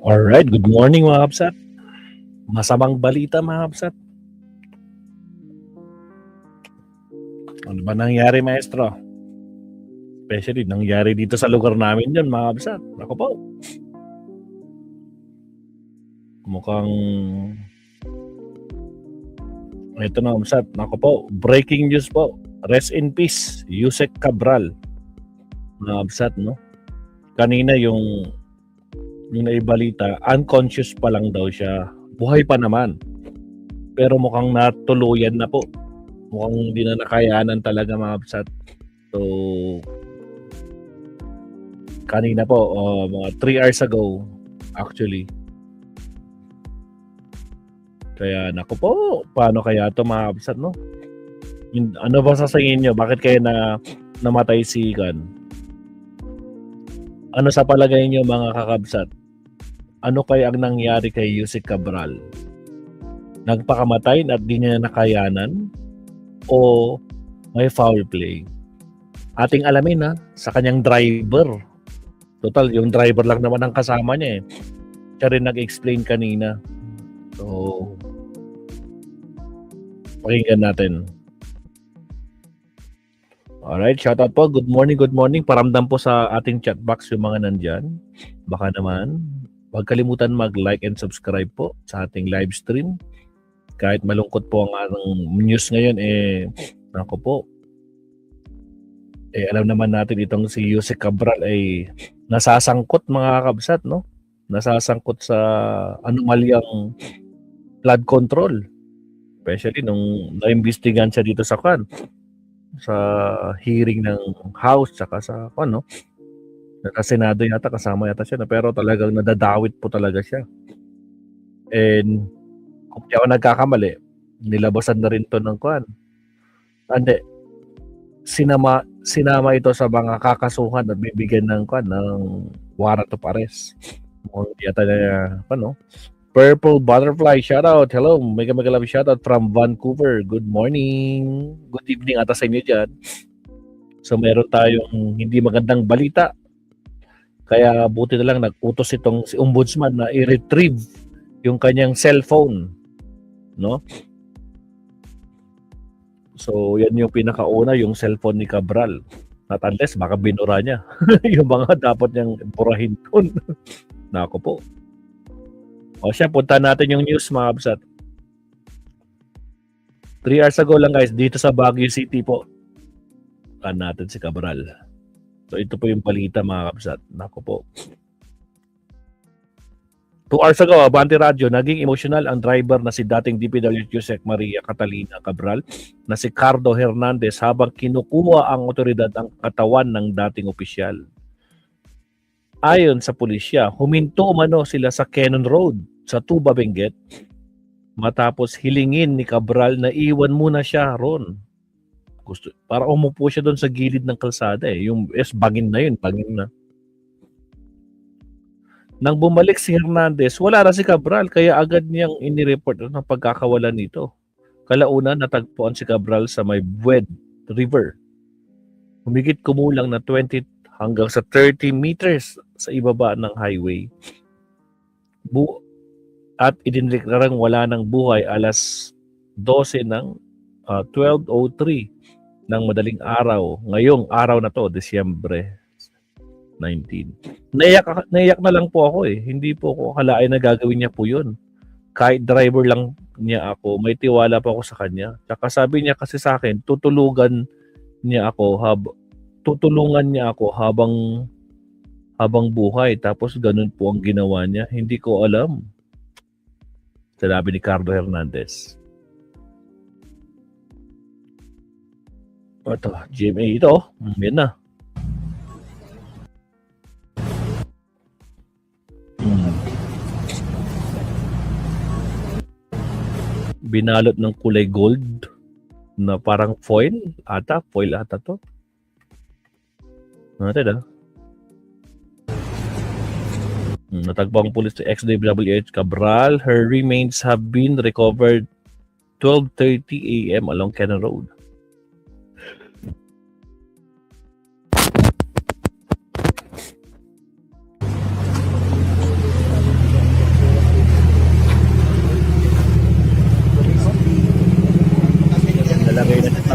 Alright, good morning mga kapsat. Masamang balita mga kapsat. Ano ba nangyari maestro? Especially nangyari dito sa lugar namin dyan mga kapsat. Ako po. Mukhang ito na kapsat. Ako po, breaking news po. Rest in peace, Yusek Cabral. Mga kapsat, no? Kanina yung naibalita, unconscious pa lang daw siya. Buhay pa naman. Pero mukhang natuluyan na po. Mukhang hindi na nakayanan talaga mga kapsat. So, kanina po, mga 3 hours ago, actually. Kaya, naku po, paano kaya ito mga kapsat, no? Ano ba sa tingin nyo? Bakit kaya namatay si Kan? Ano sa palagay nyo mga kakabsat? Ano kaya ang nangyari kay Yusek Cabral? Nagpakamatay at di niya nakayanan? O may foul play? Ating alamin sa kanyang driver. Total, yung driver lang naman ang kasama niya eh. Siya rin nag-explain kanina. So, pakinggan natin. Alright, shoutout po. Good morning. Paramdam po sa ating chat box yung mga nandyan. Baka naman, huwag kalimutan mag-like and subscribe po sa ating live stream. Kahit malungkot po ang ating news ngayon, ako po, alam naman natin itong si Yusek Cabral ay nasasangkot mga kabsat, no? Nasasangkot sa anomalyang flood control. Especially nung naimbestigahan siya dito sa hearing ng House tsaka sa Senado yata, kasama yata siya pero talagang nadadawit po talaga siya. And kung di ako nagkakamali, nilabasan na rin to ng sinama ito sa mga kakasuhan at bibigyan ng warrant of arrest. Mukhang yata na Purple Butterfly, shoutout. Hello, mega love shoutout from Vancouver. Good morning. Good evening ata sa inyo dyan. So meron tayong hindi magandang balita. Kaya buti na lang nag-utos itong si Ombudsman na i-retrieve yung kanyang cellphone. No? So yan yung pinakauna, yung cellphone ni Cabral. Not unless baka binura niya. Yung mga dapat niyang burahin doon. Nako po. O siya, punta natin yung news mga kabsat. 3 hours ago lang guys, dito sa Baguio City po. Natin si Cabral. So ito po yung balita mga kabsat. Nako po. 2 hours ago, Abante Radio, naging emotional ang driver na si dating DPWH Yusek Maria Catalina Cabral na si Cardo Hernandez habang kinukuha ang otoridad ang katawan ng dating opisyal. Ayon sa pulisya, huminto umano sila sa Cannon Road sa Tuba, Benguet matapos hilingin ni Cabral na iwan muna siya ron. Para umupo siya doon sa gilid ng kalsada Yung bangin na. Nang bumalik si Hernandez, wala na si Cabral kaya agad niyang inireport ng pagkakawalan nito. Kalauna natagpuan si Cabral sa may Bued River. Humigit kumulang na 20 hanggang sa 30 meters sa ibaba ng highway. At idineklarang wala ng buhay alas 12 ng 12:03 ng madaling araw. Ngayong araw na to, Disyembre 19. Naiyak na lang po ako Hindi po ako akalain na gagawin niya po yun. Kahit driver lang niya ako, may tiwala pa ako sa kanya. Tsaka sabi niya kasi sa akin, tutulungan niya ako habang buhay. Tapos ganun po ang ginawa niya. Hindi ko alam. Sinabi ni Cardo Hernandez. Ito, GMA ito. Yan na. Binalot ng kulay gold na parang foil ata to. Natin Natagpang pulis to ex-DPWH Cabral. Her remains have been recovered 12:30 a.m. along Cannon Road.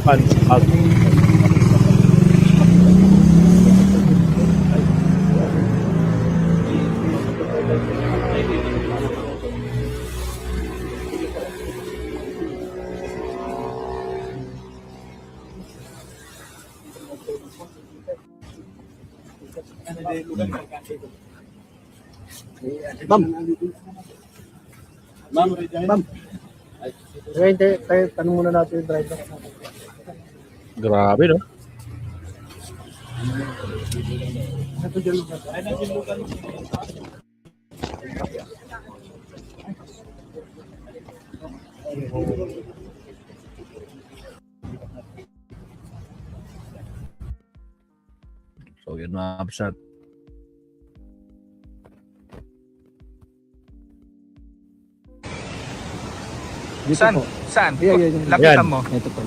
seconds. Ma'am. Ma'am. Tayo, tanong muna natin yung driver. Grabe, no? So, yun mga kapsat. Dito Saan? po. Saan? Yan. Lapitan Yan. mo. Ito po.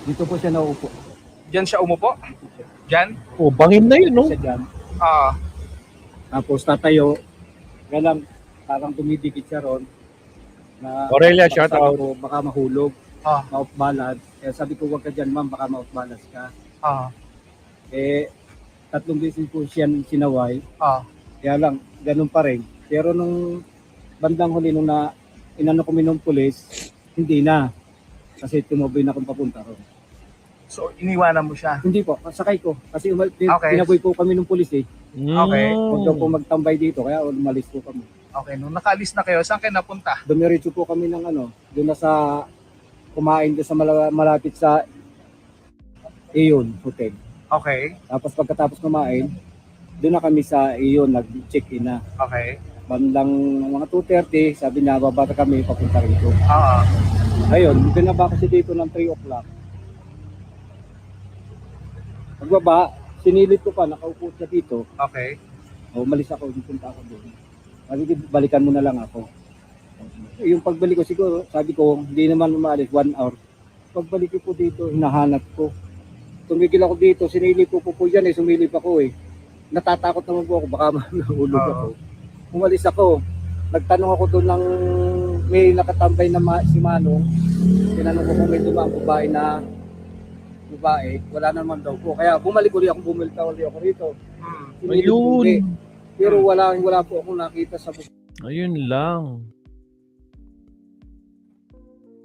Dito po siya nauupo. Diyan siya umupo? Diyan? Oh, bangin na yun, no? Siya dyan. Ah, Tapos tatayo. Kaya lang, parang tumidikit siya ron. Na, Aurelia, baka shout sabi out. ko, baka mahulog. Ah. Ma-off balance. Kaya sabi ko, huwag ka dyan ma'am, baka ma-off balance ka. ah, Eh, 3 beses po siya sinaway. ah. Kaya lang, ganun pa rin. Pero nung bandang huli, nung inano kami ng pulis, hindi na. Kasi tumabay na akong papunta ron. So, iniwanan mo siya. Hindi po, sakay ko. Kasi Okay. pinaboy po kami ng pulis eh. Okay. Huwag daw po magtambay dito, kaya umalis po kami. Okay, nung nakaalis na kayo, saan kayo napunta? Dumiretso po kami ng doon na sa kumain doon sa malapit sa Iyon Hotel. Okay, Tapos pagkatapos kumain, doon na kami sa Iyon, nag-check-in na. okay. Bandang mga 2:30, sabi na babata kami papunta rito. Ah, Ayun, binaba kasi dito ng 3 o'clock. Pagbaba, sinilip ko pa, nakaupo siya dito. okay. Umalis ako, punta ako doon. Sabi ko, balikan mo na lang ako. Yung pagbalik ko siguro, sabi ko, hindi naman umalis, 1 hour. Pagbalik ko po dito, hinahanap ko. Tumigil ako dito, sinilip ko po yan eh, sumilip ako eh. Natatakot naman po ako, baka mahulog ako. Umalis ako, nagtanong ako doon ng may nakatambay na si Manong. Tinanong ko kung may dumang babae, wala naman daw po. Kaya bumalik ulit ako, bumilta ulit ako rito. Sinilip ko ulit. Ayun. Pero wala po akong nakita sa Ayun lang.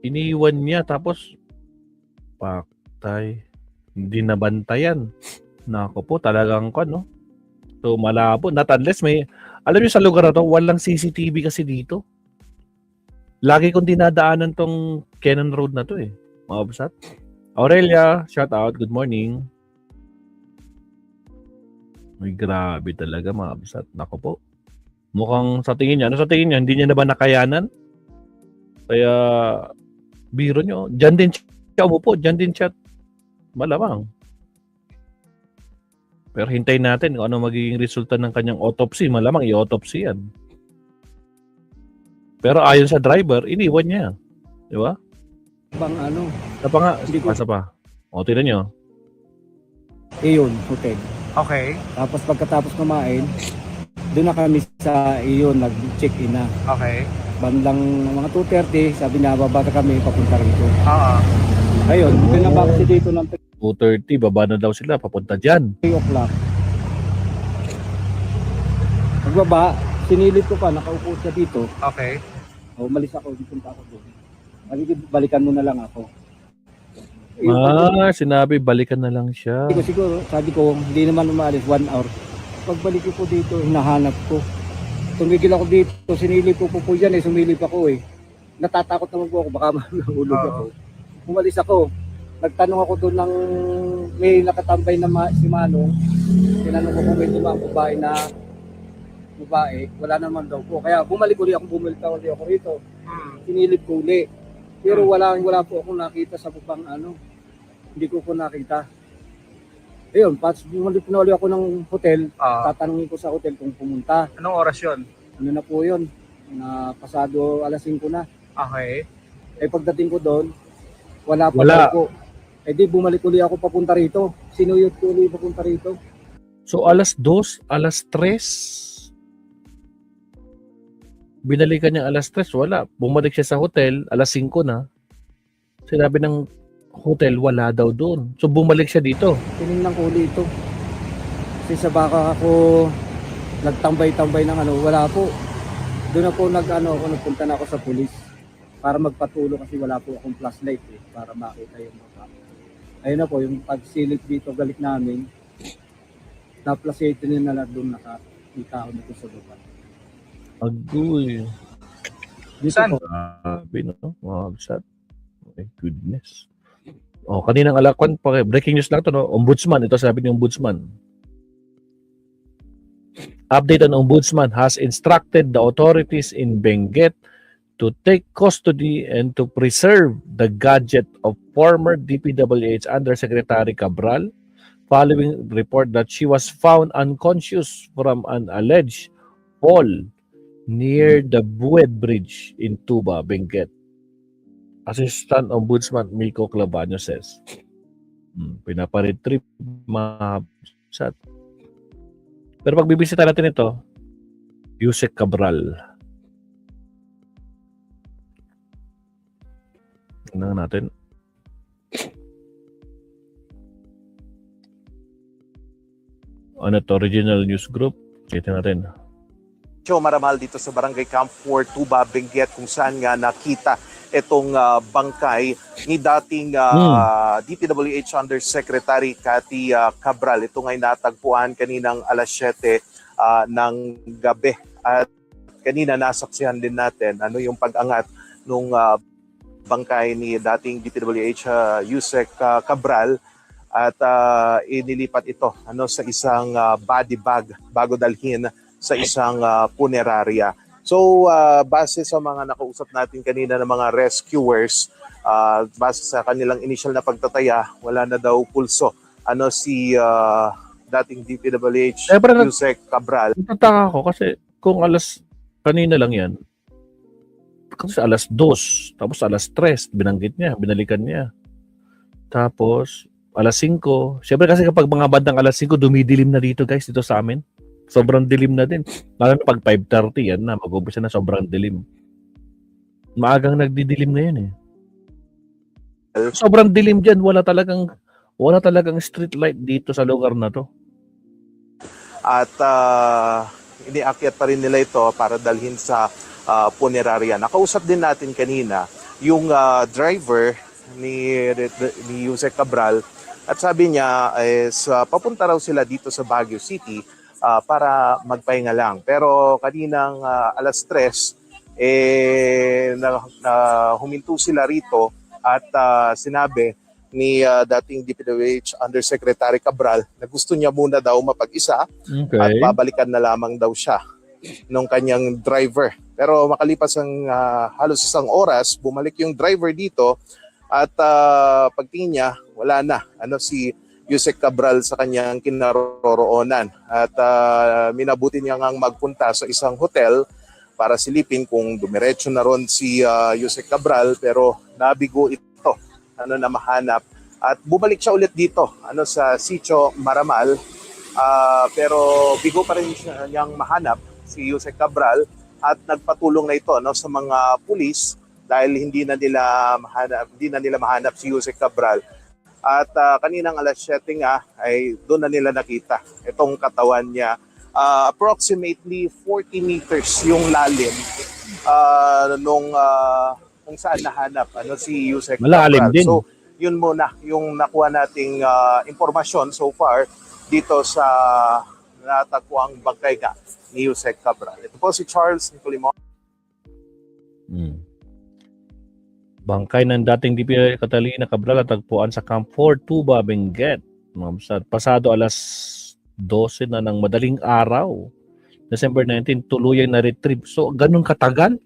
Iniwan niya tapos paktay. Hindi nabantayan. Nako po, talagang no? So malabo. Not unless may, alam niyo sa lugar na to, walang CCTV kasi dito. Lagi kong dinadaanan tong Cannon Road na to eh. Mga kabsat. Aurelia, shout out. Good morning. Ay, grabe talaga mga kabsat. Nako po. Mukhang sa tingin niya, ano sa tingin niya? Hindi niya na ba nakayanan? Kaya, biro niyo. Diyan din siya umupo. Diyan din siya malamang. Pero hintayin natin kung ano magiging resulta ng kanyang autopsy. Malamang i-autopsy yan. Pero ayon sa driver, iniwan niya. Di ba? bang Sapa nga. Hindi ko- Pasa pa. O, tignan niyo. Iyon Hotel. Okay, Tapos pagkatapos kumain, doon na kami sa Iyon, nag-check-in na. okay. Bandang mga 2:30, sabi na babata kami papunta rito. Ah, Ayun, binaba kasi dito ng 2:30, baba na daw sila. Papunta dyan. 3 o'clock. Pagbaba, sinilip ko pa, nakaupo siya dito. okay. Umalis ako, punta ako doon. Sabi ko, balikan mo na lang ako. Sinabi, balikan na lang siya. Sabi ko, hindi naman umalis, 1 hour. Pagbalik ko po dito, hinahanap ko. Tumigil ako dito, sinilip ko po yan eh, sumilip ako eh. Natatakot naman po ako, baka mahulog ako. Umalis ako, nagtanong ako doon ng may nakatambay na si Manong. Tinanong ko kung may dumang babae, wala naman daw po. Kaya bumalik ulit ako, bumilta ulit ako rito. Sinilip ko ulit. Pero wala po akong nakita sa bubang hindi ko po nakita. Ayun, bumalik na ulit ako ng hotel, Ah, tatanungin ko sa hotel kung pumunta. anong oras yun? Ano na po yun, na pasado 5:00 na. Okay. Eh pagdating ko doon, wala pa Wala. daw po. Eh di bumalik ulit ako papunta rito. Sinuyot ko ulit papunta rito. So, 2:00, 3:00. Binalikan niya 3:00, wala. Bumalik siya sa hotel, 5:00 na. Sinabi ng hotel, wala daw doon. So bumalik siya dito. Tinignan ko dito. Kasi sa baka ako nagtambay-tambay ng wala po. Doon ako nagpunta na ako sa pulis para magpatulo kasi wala po akong flashlight para makita yung mapa. Ayun na po, yung pagsilip dito galit namin, na-flashlight din na doon nakakita ako dito sa baba. Agoy. Dito Saan? po, Grabe, no? Sad. My goodness. Oh, kaninang alakwan pa breaking news lang to, no? Ombudsman, ito sabi ng Ombudsman. Update on Ombudsman has instructed the authorities in Benguet to take custody and to preserve the gadget of former DPWH Undersecretary Cabral following report that she was found unconscious from an alleged fall near the Bued Bridge in Tuba, Benguet. Assistant Ombudsman Miko Clavaño says, pinaparetrieve mga sat. Pero pag bibisita natin ito, Yusek Cabral. Tingnan natin. Ano to? Original News Group. Kita natin. Maramal dito sa Barangay Camp 4, Tuba, Benguet, kung saan nga nakita itong bangkay ni dating DPWH Undersecretary Cathy Cabral. Ito nga'y natagpuan kaninang alas 7 ng gabi. At kanina nasaksihan din natin ano yung pag-angat nung bangkay ni dating DPWH Yusek Cabral at inilipat ito sa isang body bag bago dalhin sa isang punerarya. So, base sa mga nakausap natin kanina ng mga rescuers, base sa kanilang initial na pagtataya, wala na daw pulso. Si dating DPWH Yusek Cabral. Natataka ako kasi kung kanina lang yan, kasi alas 2, tapos alas 3, binalikan niya. Tapos, alas 5, syempre kasi kapag mga bandang alas 5, dumidilim na dito guys, dito sa amin. Sobrang dilim na din. Lalo na pag 5:30 yan na, mag-umpisa na sobrang dilim. Maagang nagdidilim ngayon eh. Sobrang dilim diyan, wala talagang street light dito sa lugar na to. At iniakyat pa rin nila ito para dalhin sa punerarya. Nakausap din natin kanina yung driver ni Yusek Cabral at sabi niya is papunta raw sila dito sa Baguio City para magpahinga lang. Pero kaninang alas 3, huminto sila rito at sinabi ni dating DPWH Undersecretary Cabral na gusto niya muna daw mapag-isa at babalikan na lamang daw siya nung kanyang driver. Pero makalipas ang halos isang oras, bumalik yung driver dito at pagtingin niya, wala na. Si Yusek Cabral sa kanyang kinaroroonan at minabuti niya ngang magpunta sa isang hotel para silipin kung dumiretso na ron si Yusek Cabral, pero nabigo ito na mahanap at bumalik siya ulit dito sa Sitio Maramal, pero bigo pa rin niyang mahanap si Yusek Cabral at nagpatulong na ito sa mga pulis dahil hindi na nila mahanap si Yusek Cabral. At kaninang alas 7 nga ay doon na nila nakita itong katawan niya. Approximately 40 meters yung lalim kung saan nahanap si Yusek Malalim Cabral. din. So yun muna yung nakuha nating impormasyon so far dito sa natagpuang bangkay ni Yusek Cabral. Ito po si Charles Nicolimon. Bangkay ng dating DPWH Catalina Cabral natagpuan sa Camp 4, Tuba, Benguet. Pasado alas 12 na ng madaling araw. December 19, tuluyang na-retrieve. So, ganun katagal?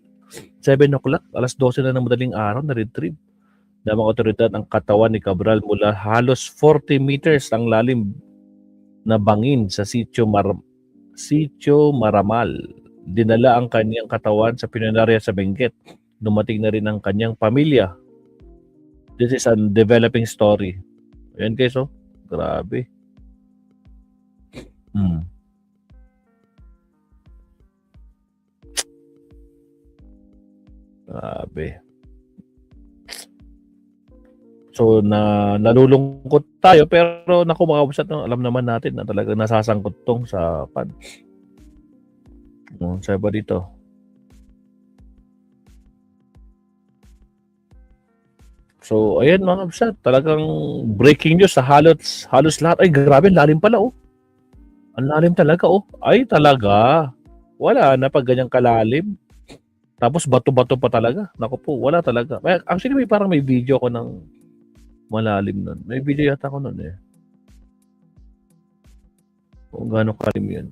7 o'clock, alas 12 na ng madaling araw, na-retrieve. Damang otoridad ang katawan ni Cabral mula halos 40 meters ang lalim na bangin sa Sitio Maramal. Dinala ang kanyang katawan sa punerarya sa Benguet. Dumating na rin ang kanyang pamilya. This is a developing story. Ayan guys, grabe. Grabe. So nalulungkot tayo pero naku mga kabsat, no, alam naman natin na talaga nasasangkot tong sa sa ba dito. So ayan mga kabsat, talagang breaking news sa halos lahat. Ay grabe, lalim pala oh. Ang lalim talaga oh. Ay talaga. Wala na pag ganyang kalalim. Tapos bato-bato pa talaga. Naku po, wala talaga. Actually, parang may video ko ng malalim nun. May video yata ko nun eh. Kung gaano kalim yun.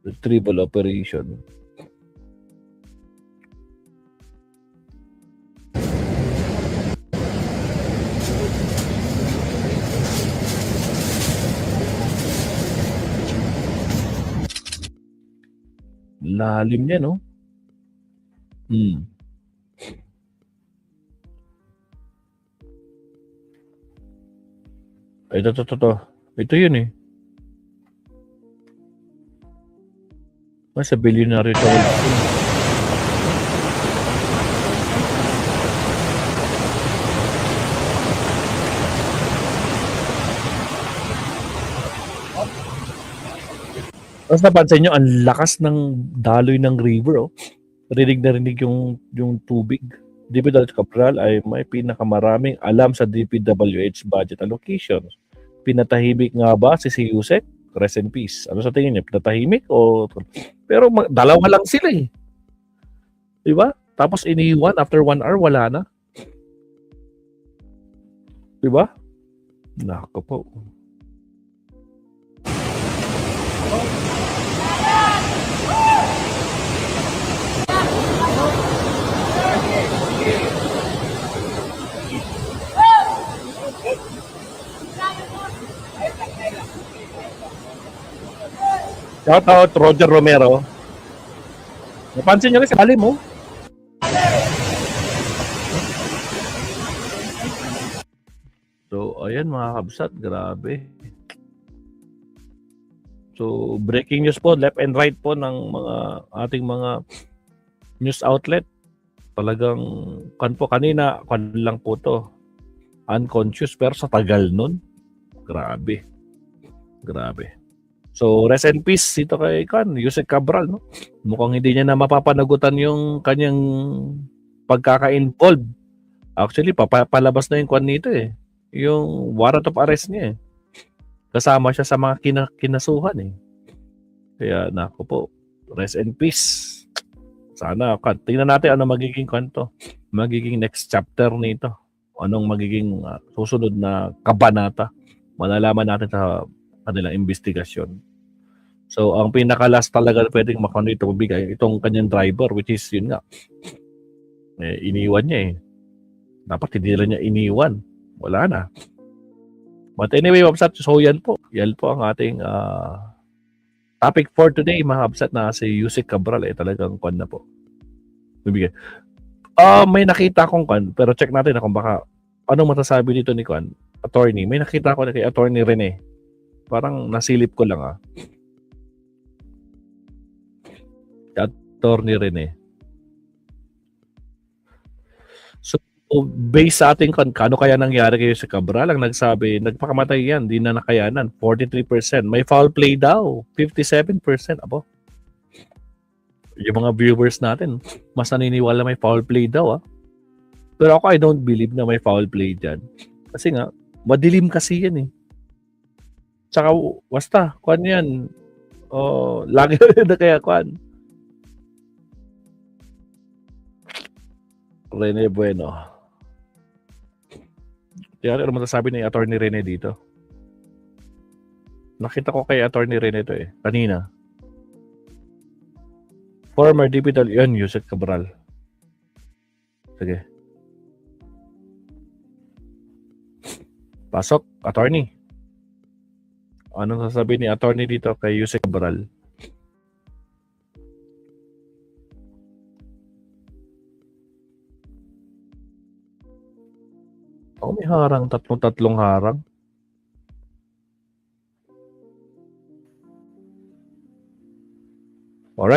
Retrieval operation. Lalim niya, no? Ito. Ito yun eh. Sa billionaire ito. Tapos napansin nyo, ang lakas ng daloy ng river, oh. Rinig na rinig yung tubig. DPWH Cabral ay may pinakamaraming alam sa DPWH budget allocation. Pinatahimik nga ba si Yusek? Rest in peace. Ano sa tingin niya? Pinatahimik o... Pero dalawa lang sila eh. Diba? Tapos iniwan, after 1 hour, wala na. Diba? Nako po. Shout out Roger Romero. Napansin nyo rin sa lalim mo. So, ayan mga kabsat, grabe. So, breaking news po, left and right po ng mga ating mga news outlet. Talagang, kanina, lang po to. Unconscious, pero sa tagal nun. Grabe. So, rest in peace dito kay Yusek Cabral, no? Mukhang hindi niya na mapapanagutan yung kanyang pagkaka-involved. Actually, palabas na yung nito eh. Yung warrant of arrest niya eh. Kasama siya sa mga kinasuhan eh. Kaya nako po, rest in peace. Sana, tingnan natin ano magiging magiging next chapter nito. Anong magiging susunod na kabanata. Malalaman natin sa kanilang investigasyon. So, ang pinaka-last talaga pwedeng makonito bigay itong kanyang driver, which is yun nga. Iniwan niya eh. Dapat hindi rin niya iniwan. Wala na. But anyway, Mabsat, so yan po. Yan po ang ating topic for today, mga Mabsat, na si Yusek Cabral talagang na po. Bibigay. May nakita akong pero check natin kung baka anong masasabi dito ni attorney. May nakita ako na kay attorney Rene. Parang nasilip ko lang Attorney Rene. So, based sa ating kano kaya nangyari kayo sa Cabral, ang nagsabi, nagpakamatay yan, di na nakayanan. 43%. May foul play daw. 57%. Abo. Yung mga viewers natin, mas naniniwala may foul play daw. Pero ako, I don't believe na may foul play dyan. Kasi nga, madilim kasi yan eh. Tsaka, basta, yan. Lagi na kaya Rene Bueno. Kaya ano masasabi ni Attorney Rene dito? Nakita ko kay Attorney Rene ito kanina. Former DPW yan, Yusek Cabral. Sige. Pasok, Attorney. Anong sasabihin ni Attorney dito kay Yusek Cabral? May harang, tatlong harang. Alright.